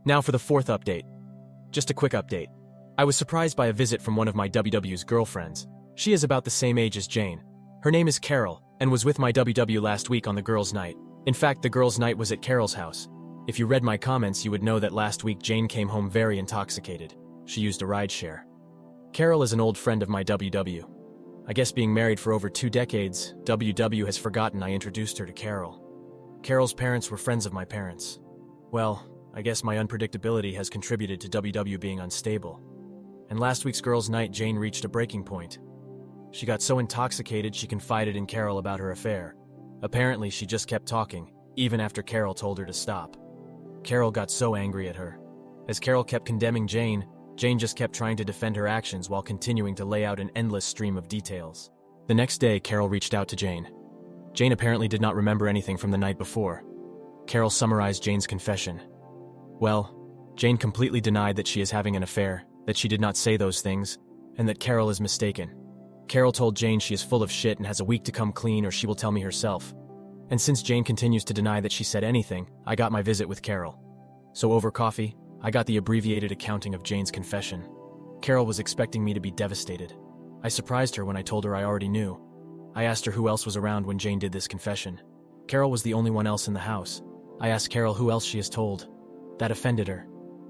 Now for the fourth update. Just a quick update. I was surprised by a visit from one of my WW's girlfriends. She is about the same age as Jane. Her name is Carol, and was with my WW last week on the girls' night. In fact, the girls' night was at Carol's house. If you read my comments, you would know that last week Jane came home very intoxicated. She used a rideshare. Carol is an old friend of my WW. I guess being married for over 2 decades, WW has forgotten I introduced her to Carol. Carol's parents were friends of my parents. Well, I guess my unpredictability has contributed to WW being unstable. And last week's girls' night, Jane reached a breaking point. She got so intoxicated she confided in Carol about her affair. Apparently, she just kept talking, even after Carol told her to stop. Carol got so angry at her. As Carol kept condemning Jane, Jane just kept trying to defend her actions while continuing to lay out an endless stream of details. The next day, Carol reached out to Jane. Jane apparently did not remember anything from the night before. Carol summarized Jane's confession. Well, Jane completely denied that she is having an affair, that she did not say those things, and that Carol is mistaken. Carol told Jane she is full of shit and has a week to come clean or she will tell me herself. And since Jane continues to deny that she said anything, I got my visit with Carol. So over coffee, I got the abbreviated accounting of Jane's confession. Carol was expecting me to be devastated. I surprised her when I told her I already knew. I asked her who else was around when Jane did this confession. Carol was the only one else in the house. I asked Carol who else she has told. That offended her.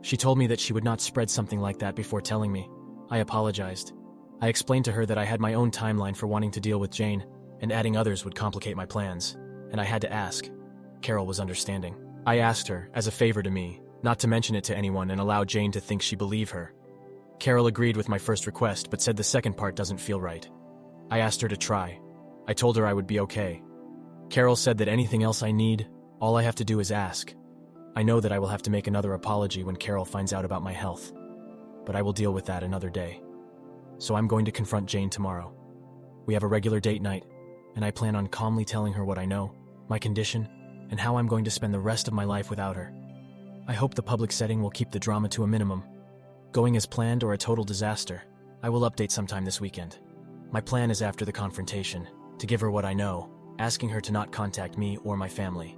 She told me that she would not spread something like that before telling me. I apologized. I explained to her that I had my own timeline for wanting to deal with Jane, and adding others would complicate my plans, and I had to ask. Carol was understanding. I asked her, as a favor to me, not to mention it to anyone and allow Jane to think she believed her. Carol agreed with my first request, but said the second part doesn't feel right. I asked her to try. I told her I would be okay. Carol said that anything else I need, all I have to do is ask. I know that I will have to make another apology when Carol finds out about my health, but I will deal with that another day. So I'm going to confront Jane tomorrow. We have a regular date night, and I plan on calmly telling her what I know, my condition, and how I'm going to spend the rest of my life without her. I hope the public setting will keep the drama to a minimum. Going as planned or a total disaster, I will update sometime this weekend. My plan is after the confrontation, to give her what I know, asking her to not contact me or my family.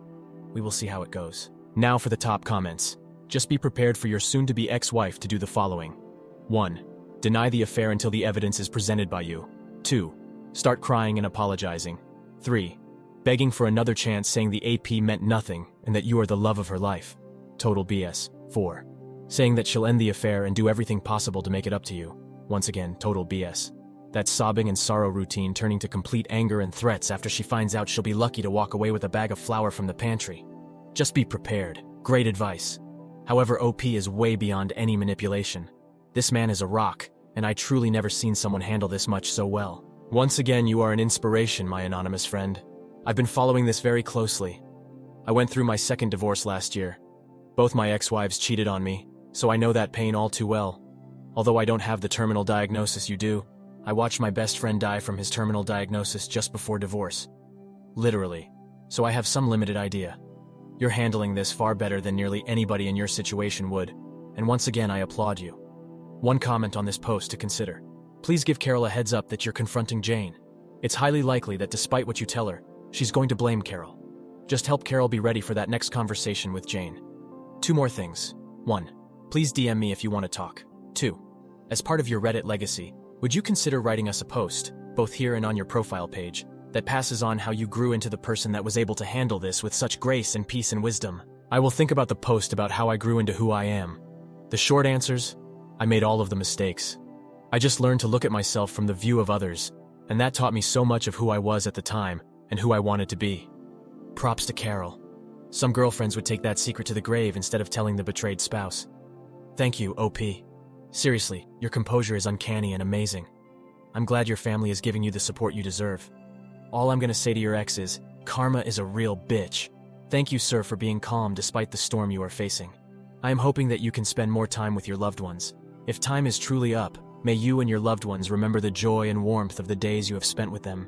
We will see how it goes. Now for the top comments. Just be prepared for your soon-to-be ex-wife to do the following. 1. Deny the affair until the evidence is presented by you. 2. Start crying and apologizing. 3. Begging for another chance, saying the AP meant nothing and that you are the love of her life. Total BS. 4. Saying that she'll end the affair and do everything possible to make it up to you. Once again, total BS. That sobbing and sorrow routine turning to complete anger and threats after she finds out she'll be lucky to walk away with a bag of flour from the pantry. Just be prepared. Great advice. However, OP is way beyond any manipulation. This man is a rock, and I truly never seen someone handle this much so well. Once again, you are an inspiration, my anonymous friend. I've been following this very closely. I went through my second divorce last year. Both my ex-wives cheated on me, so I know that pain all too well. Although I don't have the terminal diagnosis you do, I watched my best friend die from his terminal diagnosis just before divorce. Literally. So I have some limited idea. You're handling this far better than nearly anybody in your situation would, and once again I applaud you. One comment on this post to consider. Please give Carol a heads up that you're confronting Jane. It's highly likely that despite what you tell her, she's going to blame Carol. Just help Carol be ready for that next conversation with Jane. 2 more things. 1. Please DM me if you want to talk. 2. As part of your Reddit legacy, would you consider writing us a post, both here and on your profile page, that passes on how you grew into the person that was able to handle this with such grace and peace and wisdom? I will think about the post about how I grew into who I am. The short answers? I made all of the mistakes. I just learned to look at myself from the view of others, and that taught me so much of who I was at the time and who I wanted to be. Props to Carol. Some girlfriends would take that secret to the grave instead of telling the betrayed spouse. Thank you, OP. Seriously, your composure is uncanny and amazing. I'm glad your family is giving you the support you deserve. All I'm gonna say to your ex is, karma is a real bitch. Thank you, sir, for being calm despite the storm you are facing. I am hoping that you can spend more time with your loved ones. If time is truly up, may you and your loved ones remember the joy and warmth of the days you have spent with them.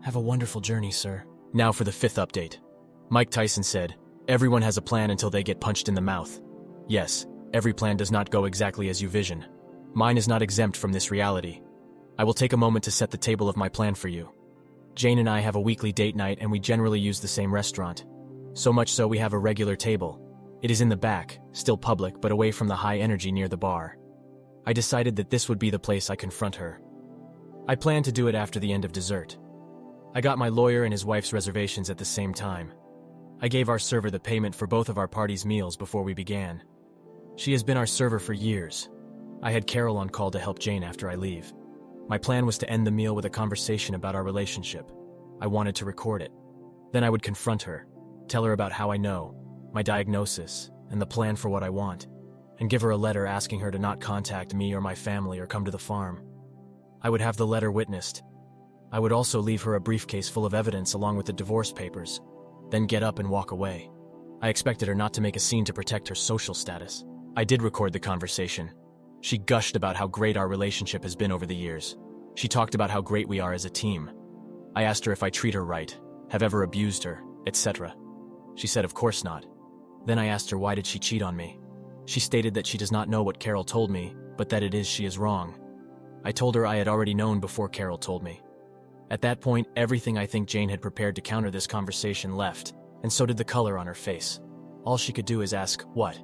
Have a wonderful journey, sir. Now for the 5th update. Mike Tyson said, everyone has a plan until they get punched in the mouth. Yes, every plan does not go exactly as you vision. Mine is not exempt from this reality. I will take a moment to set the table of my plan for you. Jane and I have a weekly date night and we generally use the same restaurant. So much so we have a regular table. It is in the back, still public but away from the high energy near the bar. I decided that this would be the place I confront her. I planned to do it after the end of dessert. I got my lawyer and his wife's reservations at the same time. I gave our server the payment for both of our party's meals before we began. She has been our server for years. I had Carol on call to help Jane after I leave. My plan was to end the meal with a conversation about our relationship. I wanted to record it. Then I would confront her, tell her about how I know, my diagnosis, and the plan for what I want, and give her a letter asking her to not contact me or my family or come to the farm. I would have the letter witnessed. I would also leave her a briefcase full of evidence along with the divorce papers, then get up and walk away. I expected her not to make a scene to protect her social status. I did record the conversation. She gushed about how great our relationship has been over the years. She talked about how great we are as a team. I asked her if I treat her right, have ever abused her, etc. She said of course not. Then I asked her why did she cheat on me. She stated that she does not know what Carol told me, but that it is she is wrong. I told her I had already known before Carol told me. At that point, everything I think Jane had prepared to counter this conversation left, and so did the color on her face. All she could do is ask, "What?"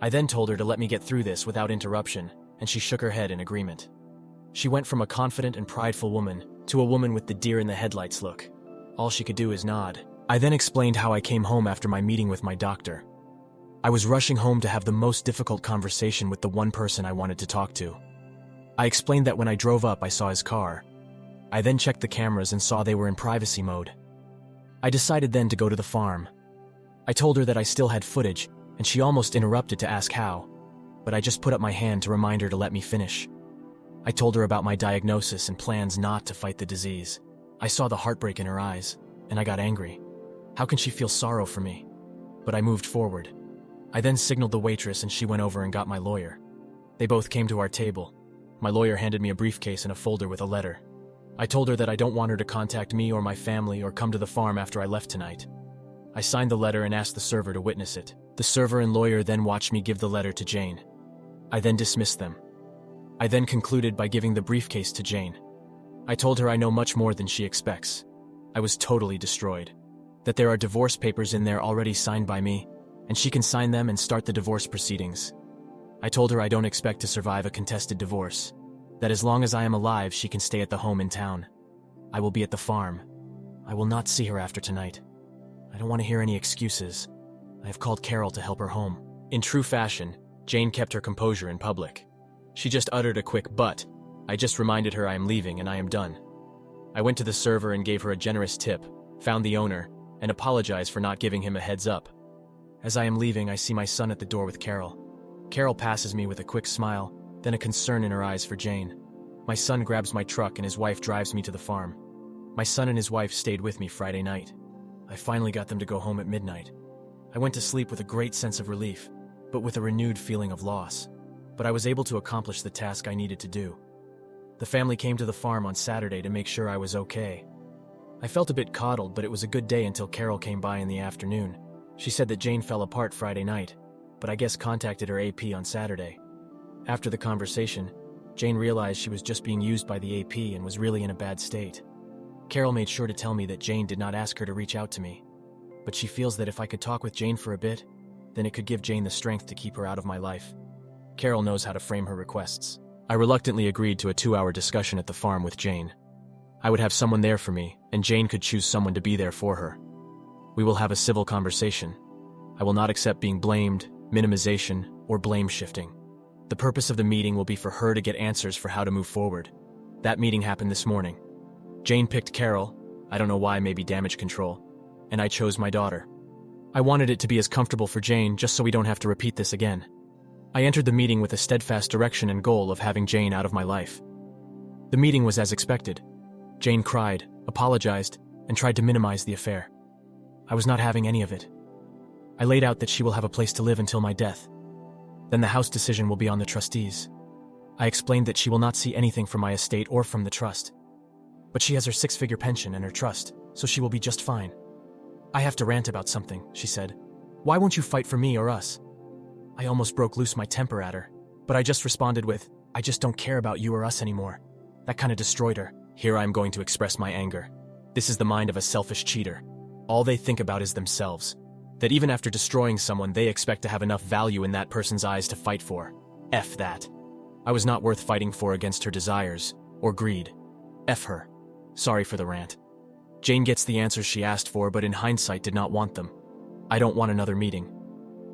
I then told her to let me get through this without interruption, and she shook her head in agreement. She went from a confident and prideful woman to a woman with the deer-in-the-headlights look. All she could do is nod. I then explained how I came home after my meeting with my doctor. I was rushing home to have the most difficult conversation with the one person I wanted to talk to. I explained that when I drove up, I saw his car. I then checked the cameras and saw they were in privacy mode. I decided then to go to the farm. I told her that I still had footage, and she almost interrupted to ask how, but I just put up my hand to remind her to let me finish. I told her about my diagnosis and plans not to fight the disease. I saw the heartbreak in her eyes, and I got angry. How can she feel sorrow for me? But I moved forward. I then signaled the waitress and she went over and got my lawyer. They both came to our table. My lawyer handed me a briefcase and a folder with a letter. I told her that I don't want her to contact me or my family or come to the farm after I left tonight. I signed the letter and asked the server to witness it. The server and lawyer then watched me give the letter to Jane. I then dismissed them. I then concluded by giving the briefcase to Jane. I told her I know much more than she expects. I was totally destroyed. That there are divorce papers in there already signed by me, and she can sign them and start the divorce proceedings. I told her I don't expect to survive a contested divorce. That as long as I am alive, she can stay at the home in town. I will be at the farm. I will not see her after tonight. I don't want to hear any excuses. I have called Carol to help her home. In true fashion, Jane kept her composure in public. She just uttered a quick "but." I just reminded her I am leaving and I am done. I went to the server and gave her a generous tip, found the owner, and apologized for not giving him a heads up. As I am leaving, I see my son at the door with Carol. Carol passes me with a quick smile, then a concern in her eyes for Jane. My son grabs my truck and his wife drives me to the farm. My son and his wife stayed with me Friday night. I finally got them to go home at midnight. I went to sleep with a great sense of relief, but with a renewed feeling of loss. But I was able to accomplish the task I needed to do. The family came to the farm on Saturday to make sure I was okay. I felt a bit coddled, but it was a good day until Carol came by in the afternoon. She said that Jane fell apart Friday night, but I guess contacted her AP on Saturday. After the conversation, Jane realized she was just being used by the AP and was really in a bad state. Carol made sure to tell me that Jane did not ask her to reach out to me, but she feels that if I could talk with Jane for a bit, then it could give Jane the strength to keep her out of my life. Carol knows how to frame her requests. I reluctantly agreed to a 2-hour discussion at the farm with Jane. I would have someone there for me, and Jane could choose someone to be there for her. We will have a civil conversation. I will not accept being blamed, minimization, or blame shifting. The purpose of the meeting will be for her to get answers for how to move forward. That meeting happened this morning. Jane picked Carol, I don't know why, maybe damage control, and I chose my daughter. I wanted it to be as comfortable for Jane just so we don't have to repeat this again. I entered the meeting with a steadfast direction and goal of having Jane out of my life. The meeting was as expected. Jane cried, apologized, and tried to minimize the affair. I was not having any of it. I laid out that she will have a place to live until my death. Then the house decision will be on the trustees. I explained that she will not see anything from my estate or from the trust. But she has her 6-figure pension and her trust, so she will be just fine. I have to rant about something, she said. Why won't you fight for me or us? I almost broke loose my temper at her, but I just responded with, I just don't care about you or us anymore. That kind of destroyed her. Here I am going to express my anger. This is the mind of a selfish cheater. All they think about is themselves. That even after destroying someone, they expect to have enough value in that person's eyes to fight for. F that. I was not worth fighting for against her desires, or greed. F her. Sorry for the rant. Jane gets the answers she asked for, but in hindsight did not want them. I don't want another meeting.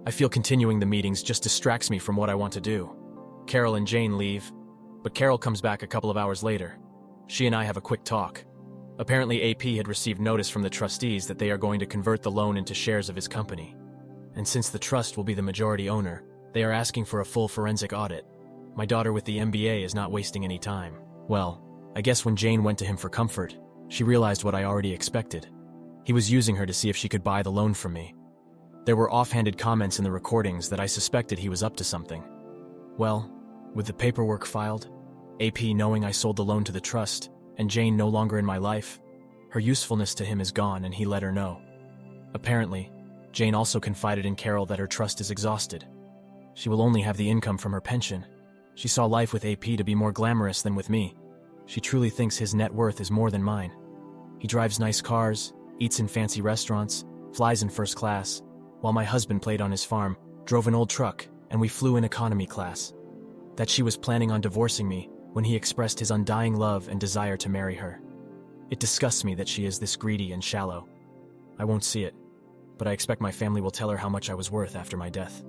I feel continuing the meetings just distracts me from what I want to do. Carol and Jane leave, but Carol comes back a couple of hours later. She and I have a quick talk. Apparently AP had received notice from the trustees that they are going to convert the loan into shares of his company. And since the trust will be the majority owner, they are asking for a full forensic audit. My daughter with the MBA is not wasting any time. Well, I guess when Jane went to him for comfort, she realized what I already expected. He was using her to see if she could buy the loan from me. There were offhanded comments in the recordings that I suspected he was up to something. Well, with the paperwork filed, AP knowing I sold the loan to the trust, and Jane no longer in my life, her usefulness to him is gone and he let her know. Apparently, Jane also confided in Carol that her trust is exhausted. She will only have the income from her pension. She saw life with AP to be more glamorous than with me. She truly thinks his net worth is more than mine. He drives nice cars, eats in fancy restaurants, flies in first class, while my husband played on his farm, drove an old truck, and we flew in economy class. That she was planning on divorcing me when he expressed his undying love and desire to marry her. It disgusts me that she is this greedy and shallow. I won't see it, but I expect my family will tell her how much I was worth after my death.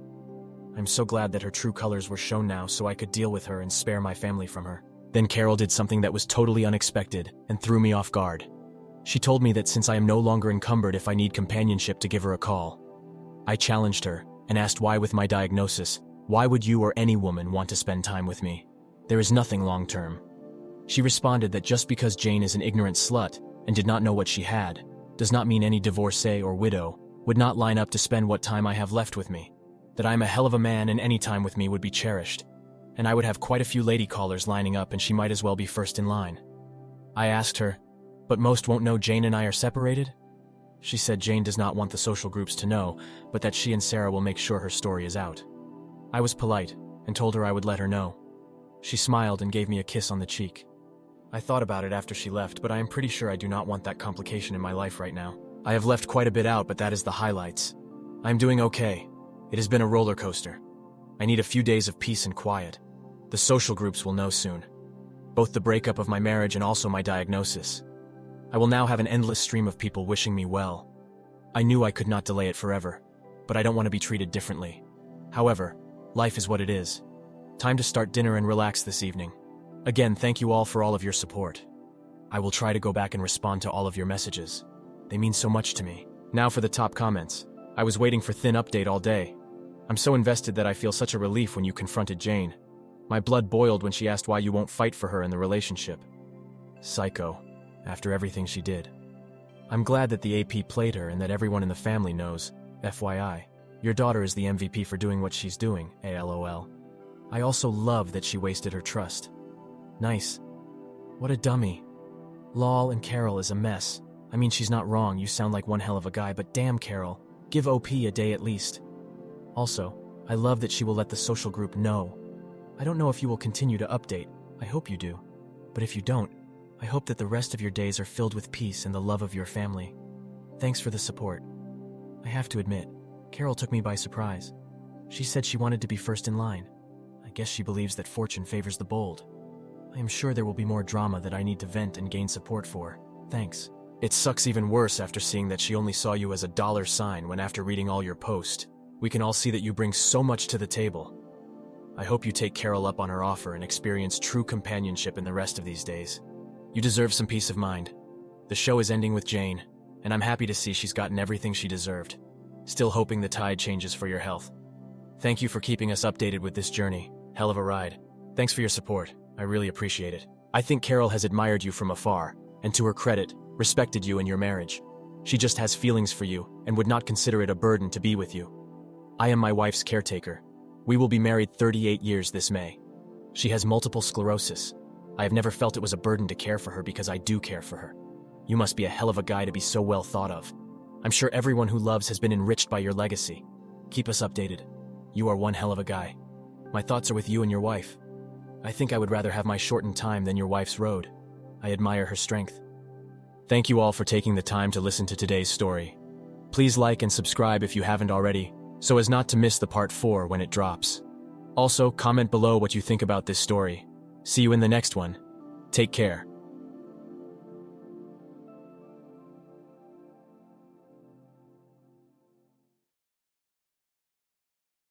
I'm so glad that her true colors were shown now so I could deal with her and spare my family from her. Then Carol did something that was totally unexpected and threw me off guard. She told me that since I am no longer encumbered if I need companionship to give her a call. I challenged her and asked why with my diagnosis, why would you or any woman want to spend time with me? There is nothing long-term. She responded that just because Jane is an ignorant slut and did not know what she had, does not mean any divorcee or widow would not line up to spend what time I have left with me. That I am a hell of a man and any time with me would be cherished. And I would have quite a few lady callers lining up and she might as well be first in line. I asked her, but most won't know Jane and I are separated? She said Jane does not want the social groups to know, but that she and Sarah will make sure her story is out. I was polite and told her I would let her know. She smiled and gave me a kiss on the cheek. I thought about it after she left, but I am pretty sure I do not want that complication in my life right now. I have left quite a bit out, but that is the highlights. I am doing okay. It has been a roller coaster. I need a few days of peace and quiet. The social groups will know soon. Both the breakup of my marriage and also my diagnosis. I will now have an endless stream of people wishing me well. I knew I could not delay it forever, but I don't want to be treated differently. However, life is what it is. Time to start dinner and relax this evening. Again, thank you all for all of your support. I will try to go back and respond to all of your messages. They mean so much to me. Now for the top comments. I was waiting for thin update all day. I'm so invested that I feel such a relief when you confronted Jane. My blood boiled when she asked why you won't fight for her in the relationship. Psycho, after everything she did. I'm glad that the AP played her and that everyone in the family knows. FYI, your daughter is the MVP for doing what she's doing, ALOL. I also love that she wasted her trust. Nice. What a dummy. Lol, and Carol is a mess. I mean, she's not wrong, you sound like one hell of a guy, but damn Carol, give OP a day at least. Also, I love that she will let the social group know. I don't know if you will continue to update, I hope you do. But if you don't, I hope that the rest of your days are filled with peace and the love of your family. Thanks for the support. I have to admit, Carol took me by surprise. She said she wanted to be first in line. I guess she believes that fortune favors the bold. I am sure there will be more drama that I need to vent and gain support for. Thanks. It sucks even worse after seeing that she only saw you as a $sign when after reading all your posts. We can all see that you bring so much to the table. I hope you take Carol up on her offer and experience true companionship in the rest of these days. You deserve some peace of mind. The show is ending with Jane, and I'm happy to see she's gotten everything she deserved. Still hoping the tide changes for your health. Thank you for keeping us updated with this journey. Hell of a ride. Thanks for your support. I really appreciate it. I think Carol has admired you from afar, and to her credit, respected you in your marriage. She just has feelings for you and would not consider it a burden to be with you. I am my wife's caretaker. We will be married 38 years this May. She has multiple sclerosis. I have never felt it was a burden to care for her because I do care for her. You must be a hell of a guy to be so well thought of. I'm sure everyone who loves has been enriched by your legacy. Keep us updated. You are one hell of a guy. My thoughts are with you and your wife. I think I would rather have my shortened time than your wife's road. I admire her strength. Thank you all for taking the time to listen to today's story. Please like and subscribe if you haven't already, so as not to miss the part 4 when it drops. Also, comment below what you think about this story. See you in the next one. Take care.